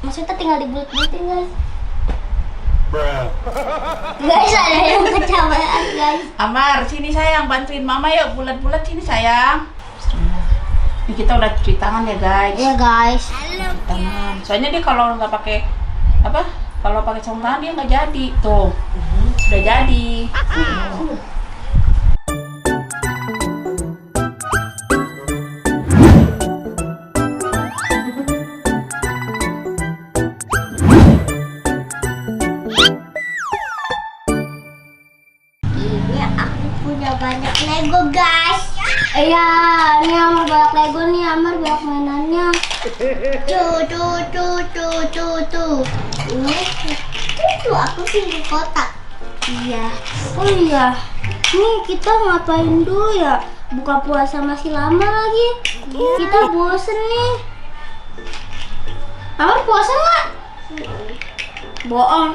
Maksudnya tinggal dibulut-bulutin guys. Guys, ada yang kecapean guys. Amar, sini sayang, bantuin mama yuk, bulat-bulat sini sayang. Ini kita udah cuci tangan ya guys. Iya guys. Cuci tangan. Soalnya dia kalau nggak pakai apa? Kalau pakai sarung tangan dia nggak jadi. Tuh, sudah jadi. Ini aku punya banyak Lego guys. Iya, ini Amar banyak Lego nih, Amar banyak mainannya. Tuh. Ini aku pilih kotak. Iya. Oh iya. Nih kita ngapain dulu ya? Buka puasa masih lama lagi. Kita bosen nih. Amar puasa nggak? Bohong.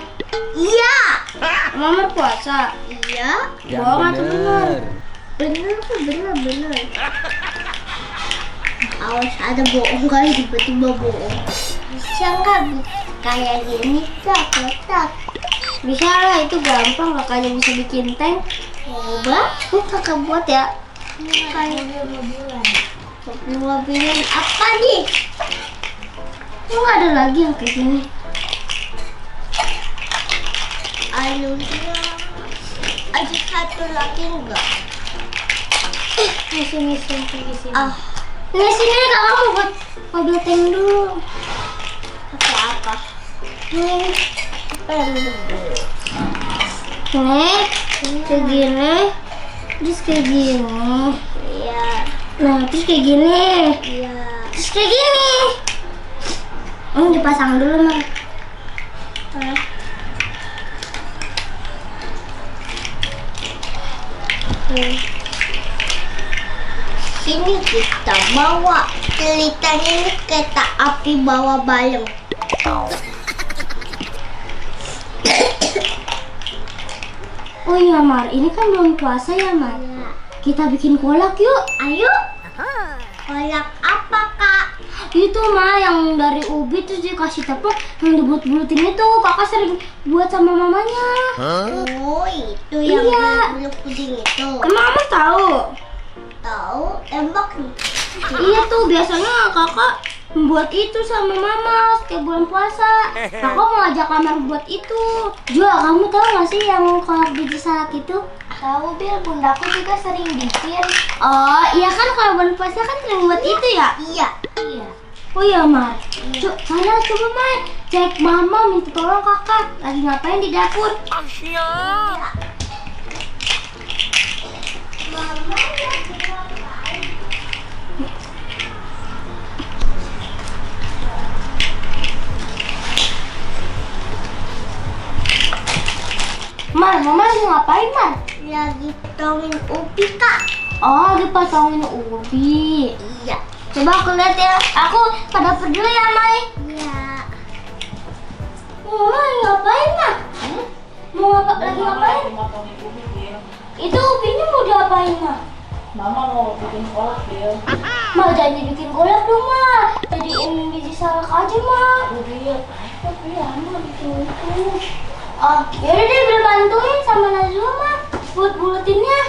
Iya. Amar puasa. Iya. Bohong atau benar? Bener. Awas ada bohong kali, tiba-tiba bohong. Bisa nggak kayak gini kotak? Bisa lah, itu gampang, kakaknya bisa bikin tank. Coba, kakak buat ya. Kayak mobil-mobilan apa nih? Nggak ada lagi yang kayak gini. Ada satu lagi enggak? Sini. Ini sini kakak mau buat mobil tank dulu. Pakai apa? Ini kayak gini, terus kayak gini. Iya. Nah, terus kayak gini. Iya. Terus kayak gini. Ini dipasang dulu, Mar. Sini kita bawa ceritanya ini kereta api bawa balon. Oh iya Mar, ini kan belum puasa ya Mar? Ya. Kita bikin kolak yuk. Ayo. Kolak apa kak? Itu mah yang dari ubi terus dikasih tepung yang dibulut-bulutin itu. Kakak sering buat sama mamanya. Oh itu yang bulut puding itu. Emang kamu tahu? Tahu, tembak nih. Iya tuh biasanya kakak membuat itu sama mama setiap bulan puasa. Kakak mau ajak Amar buat itu. Juga kamu tahu nggak sih yang kolak biji salak itu? Tahu Bil, bundaku juga sering bikin. Oh iya kan kalau bulan puasa kan sering buat itu ya? Iya. Oh iya Mar. Sana coba Mar cek mama minta tolong kakak lagi ngapain di dapur. Iya. Mama lagi ngapain? Mar, mama lagi ngapain Mar? Lagi potongin ubi kak. Oh, lagi potongin ubi. Iya. Coba aku lihat ya. Aku pada dulu ya Mai. Iya. Mama lagi ngapain Mar? Mau lagi ngapain? Itu ubinya mau diapain Mar? Mama mau bikin kolak dia. Ma jangan dibikin kolak dong Ma. Jadiin biji salak aja Ma. Iya. Tapi lama bikin itu. Oh, yaudah deh Bil bantuin sama Nazwa Ma buat bulutinnya.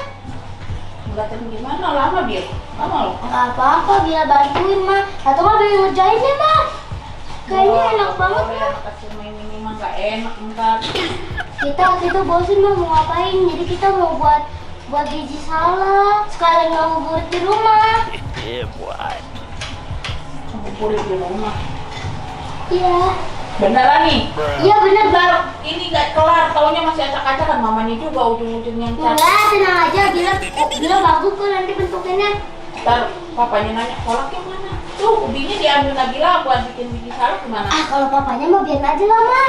Bulatin gimana? Lama dia. Lama loh. Gak apa-apa, Bil bantuin Ma. Atau Ma Bil ngerjain deh Ma. Kayaknya enak banget Ma. Kasih main ini mah gak enak ntar. Kita waktu itu bosen Ma mau ngapain. Jadi kita mau buat biji salak. Sekalian ngabuburit di rumah. Ngabuburit di rumah. Iya. Beneran nih? Iya bener Bil. Ini gak kelar, taunya masih acak-acakan mamanya juga ujung-ujungnya cat. Enggak, tenang aja, bilang bagus kok nanti bentuknya. Ntar papanya nanya kolaknya mana? Tuh ubinya diambil Nabila buat bikin biji salak gimana? Ah kalau papanya mau biarin aja lah Ma.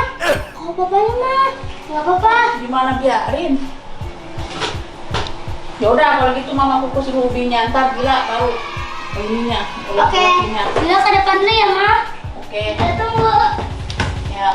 Kalau papanya mah nggak apa-apa. Gimana biarin? Yaudah kalau gitu mama kukus dulu ubinya, ntar Bila tahu ininya. Oke, bilang ke depan dulu ya Ma. Oke. Kita tunggu. Ya.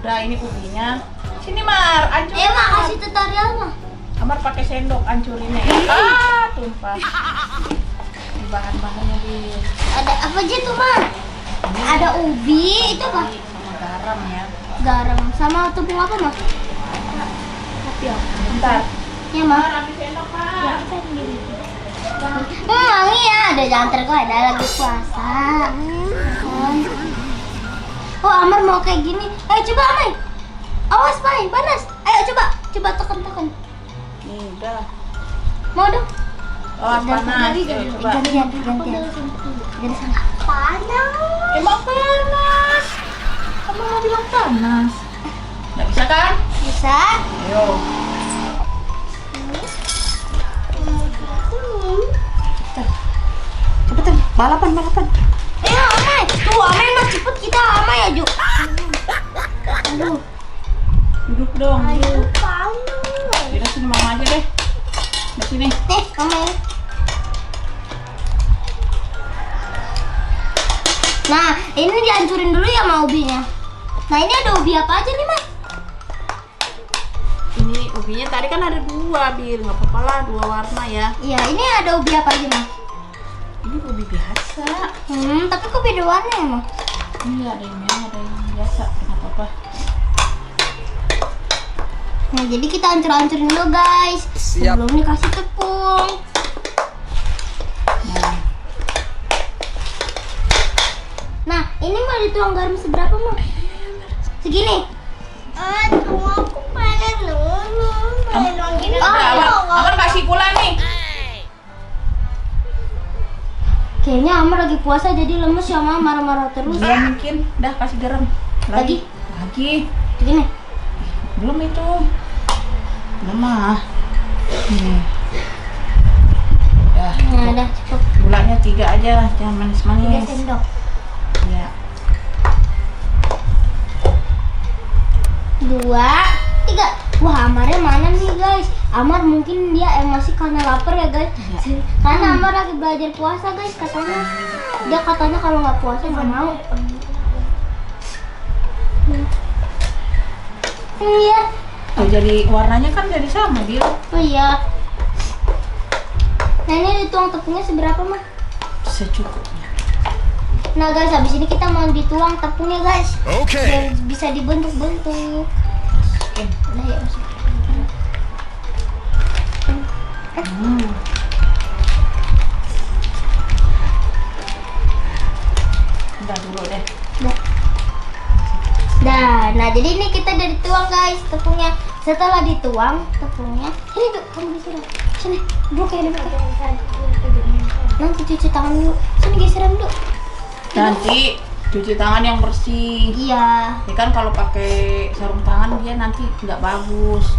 Udah, ini ubinya. Sini Mar, hancurin. Mak kasih tutorial mah. Amar pakai sendok hancurinnya. Tumpah. Ini bahan-bahannya Bil. Ada apa aja tuh Mar? Ada ubi, itu apa? Sama garam ya. Garam sama tepung apa Mar? Tapi ya. Bentar. Ya Mar. Ambil sendok Mar. Wangi ya, ada jangan kok ada lagi puasa. Oh Amar mau kayak gini. Ayo coba Amai. Awas Mai, panas. Ayo coba tekan. Nih udah. Mau dong? Oh panas. Ayo coba. Dari sana. Panas. Emang panas. Kamu mau bilang panas? Nggak bisa kan? Bisa. Ayo. Cepetan, balapan. Amai. Tuh Amai mah cepet kita Amai aja. Aduh. Duduk dong. Aduh panas. Yaudah sini mama aja deh. Di sini. Amai. Nah, ini dihancurin dulu ya sama ubinya. Nah, ini ada ubi apa aja nih, Mas? Ini ubinya tadi kan ada 2, Bil. Nggak apa-apa lah, 2 warna ya. Iya, ini ada ubi apa aja, Mas? Ini ubi biasa. Tapi kok beda warna ya, Mas? Ini ada yang merah, ada yang biasa. Nggak apa-apa. Nah, jadi kita hancur-hancurin dulu, guys. Siap. Sebelum dikasih tepung. Nah, ini mau dituang garam seberapa, Mas? Segini. Aduh, aku pengen dulu. Amar kasih pula nih. Kayaknya Amar lagi puasa jadi lemes ya, Mama, marah-marah terus. Iya mungkin. Udah kasih garam. Lagi. Segini. Belum itu. Belum mah. Nih. Dah. Nah, udah cukup. Gulanya 3 aja, jangan 3 manis-manis. sendok. Ya. 2, 3. Wah, Amarnya mana nih, guys? Amar mungkin dia masih karena lapar ya, guys. Iya. Karena Amar lagi belajar puasa, guys, katanya. Dia katanya kalau nggak puasa nggak mau. Iya. Tuh jadi warnanya kan jadi sama, Bil. Oh iya. Nah, ini dituang tepungnya seberapa, Mah? Secukupnya. Nah, guys, habis ini kita mau dituang tepungnya, guys. Oke. Biar bisa dibentuk-bentuk. Oke. Nah, ya, masuk. Udah dulu deh. Nah, jadi ini kita udah dituang, guys, tepungnya. Setelah dituang tepungnya, ini tuh kamu disiram. Sini, duduk ya, duduk. Nanti cuci tangan dulu. Sini geseran dulu. Nanti cuci tangan yang bersih. Iya. Ini kan kalau pakai sarung tangan dia nanti nggak bagus.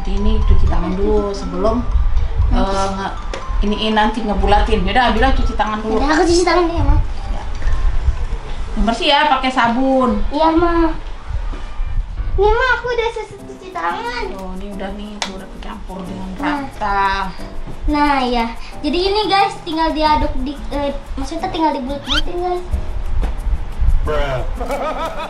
Jadi ini cuci tangan dulu sebelum ini nanti ngebulatin. Yaudah, bilang cuci tangan dulu. Udah, aku cuci tangan dulu ya, Ma. Yang bersih ya, pakai sabun. Iya, Ma. Nih, Ma, aku udah selesai cuci tangan. Oh, ini udah nih, udah kecampur dengan rata. Nah, ya. Jadi ini, guys, tinggal diaduk maksudnya tinggal dibulet-buletin, guys.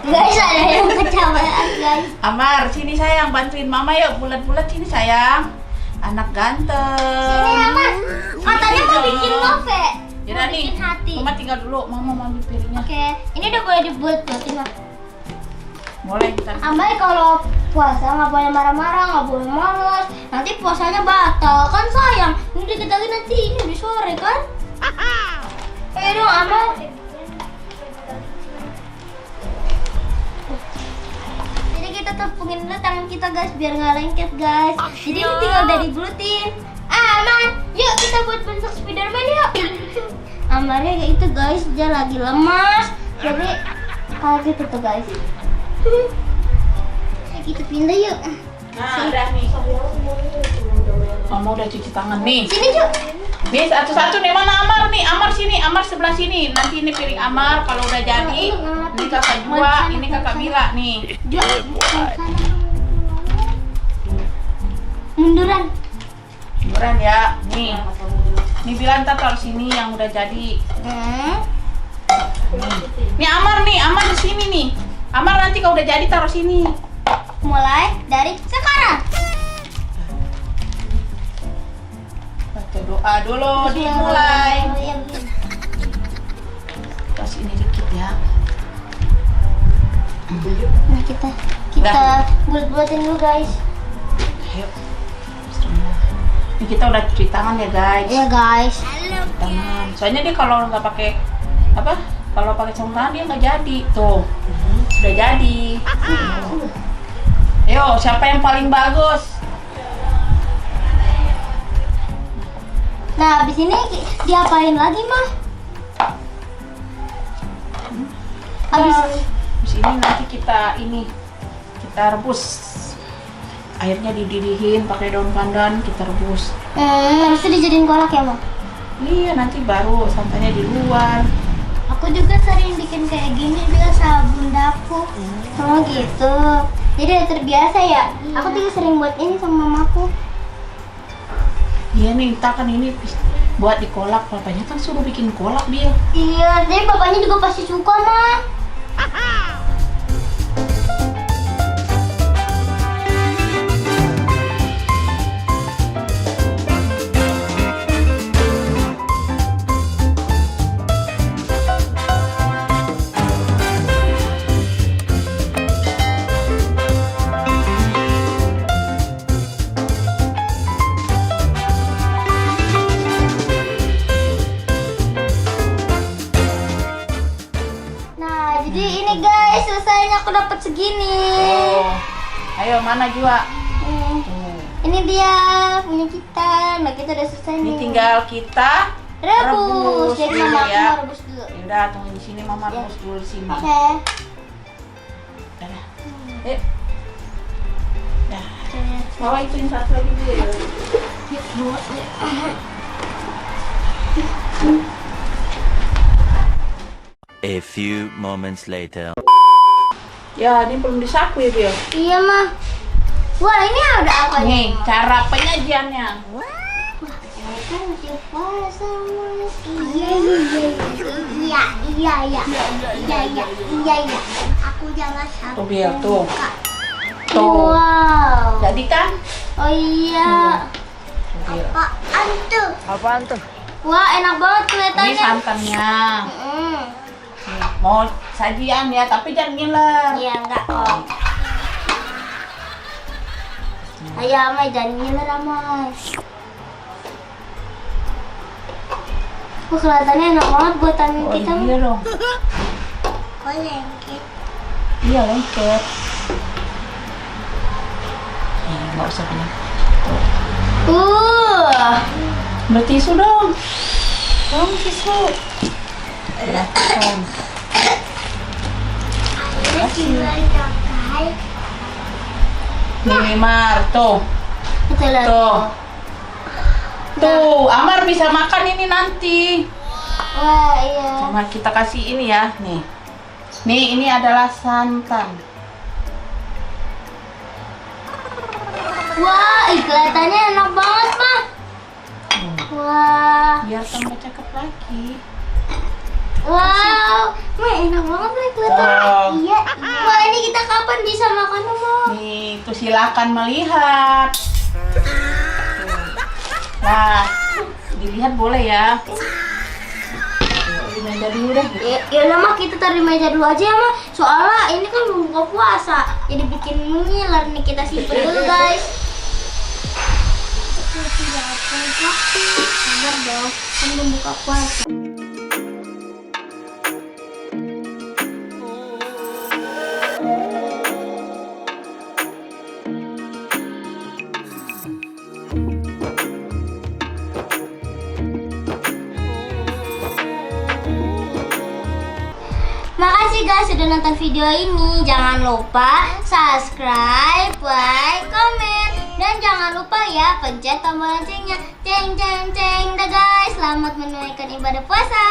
Guys, ada yang kecapean, guys. Amar, sini sayang, bantuin mama yuk, bulat-bulat sini sayang. Anak ganteng. Sini, Amar. Katanya mau bikin love. Yaudah Mau nih, bikin hati. mama tinggal dulu, mama mau ambil piringnya. Oke, ini udah boleh dibulet-buletin, Ma. Boleh, ntar. Ambai kalau puasa nggak boleh marah-marah, nggak boleh malas. Nanti puasanya batal, kan sayang. Ini dikit lagi nanti ini udah sore kan? Ayo dong, Ambai. Jadi kita tepungin dulu tangan kita, guys, biar nggak lengket, guys. Jadi ini tinggal udah dibuletin. Aman, yuk kita buat bentuk Spiderman yuk. Amarnya kayak itu, guys, dia lagi lemas. Jadi kayak gitu tuh, guys. Kita pindah yuk. Nah, udah nih. Mama udah cuci tangan nih. Sini, Cuk. Nih, satu-satu nih, mana Amar nih? Amar sini, Amar sebelah sini. Nanti ini piring Amar, kalau udah jadi, ini kakak Jua, ini kakak Mila nih. Munduran. Buran ya, nih. Nih bilang ntar taruh sini yang udah jadi. Nih Amar di sini nih. Amar nanti kalau udah jadi taruh sini. Mulai dari sekarang. Baca doa dulu dimulai. Kasih ini dikit ya. Nah, kita bulat-bulatin dulu, guys. Ayo. Bismillah. Ini kita udah cuci tangan ya, guys. Iya, guys. Tangan. Soalnya dia kalau nggak pakai apa? Kalau pakai sarung tangan dia nggak jadi. Tuh. Sudah jadi. Ayo, siapa yang paling bagus? Nah, habis ini diapain lagi, Mah? Habis ini nanti kita rebus. Airnya didirihin pakai daun pandan, kita rebus. habis itu dijadiin kolak ya, Mah? Iya, nanti baru santannya di luar. Aku juga sering bikin kayak gini juga sama bundaku. Oh gitu. Jadi udah terbiasa ya. Aku juga sering buat ini sama mamaku. Iya nih, kita kan ini buat di kolak. Bapaknya kan suruh bikin kolak, Bil. Iya, jadi bapaknya juga pasti suka, Mah. Jadi ini guys, selesainya aku dapat segini. Oh. Ayo, mana Jua? Ini dia punya kita. Nah, kita udah selesai Ini nih. tinggal kita rebus. Jadi dulu mama aku ya. mau rebus dulu. Yaudah, tunggu di sini, Mama rebus dulu di sini. Oke. Dadah. Dah. Bawa itu yang satu lagi dulu ya. A few moments later. Ya, ini belum disapu ya, Bil. Iya, Mah. Wah, ini ada apa Nih, cara penyajiannya. Kan masih puasa, Mas. Iya. Aku jangan sampai Tuh, Bil, tuh. buka. Tuh. Wow. Jadi kan? Oh iya. Tuh, Bil. Apaan tuh? Wah, enak banget Ini kelihatannya. santannya. Mm. Nih, mau sajian ya, tapi jangan ngiler. Iya, enggak kok. Ayo, Amai, jangan ngiler, Amai. Wah, kelihatannya enak banget buatan Oh kita. iya dong. Kok lengket? Iya, lengket. Nih, nggak usah banyak. Bertisu dong. Dong, tisu. Ya, kan. Nih, Mar, tuh. Itu lah. Tuh. Tuh, Amar bisa makan ini nanti. Wah, iya. Sama kita kasih ini ya, nih. Nih, ini adalah santan. Wah, kelihatannya enak banget, Mah. Wah. Biar tambah cakep lagi. Wow, Mah enak banget nih kelihatannya. Tuh. Iya. Wah, ini kita kapan bisa makan, Mah? Nih, tuh silakan melihat. Nah, dilihat boleh ya. Di meja dulu deh. Ya udah, Mah, kita taruh di meja dulu aja ya, Mah. Soalnya ini kan belum buka puasa. Jadi bikin ngiler nih, kita simpen dulu, guys. Sabar dong, kan belum buka puasa. Makasih guys sudah nonton video ini. Jangan lupa subscribe, like, komen, dan jangan lupa ya pencet tombol loncengnya. Ceng ceng ceng. Dah guys, selamat menunaikan ibadah puasa.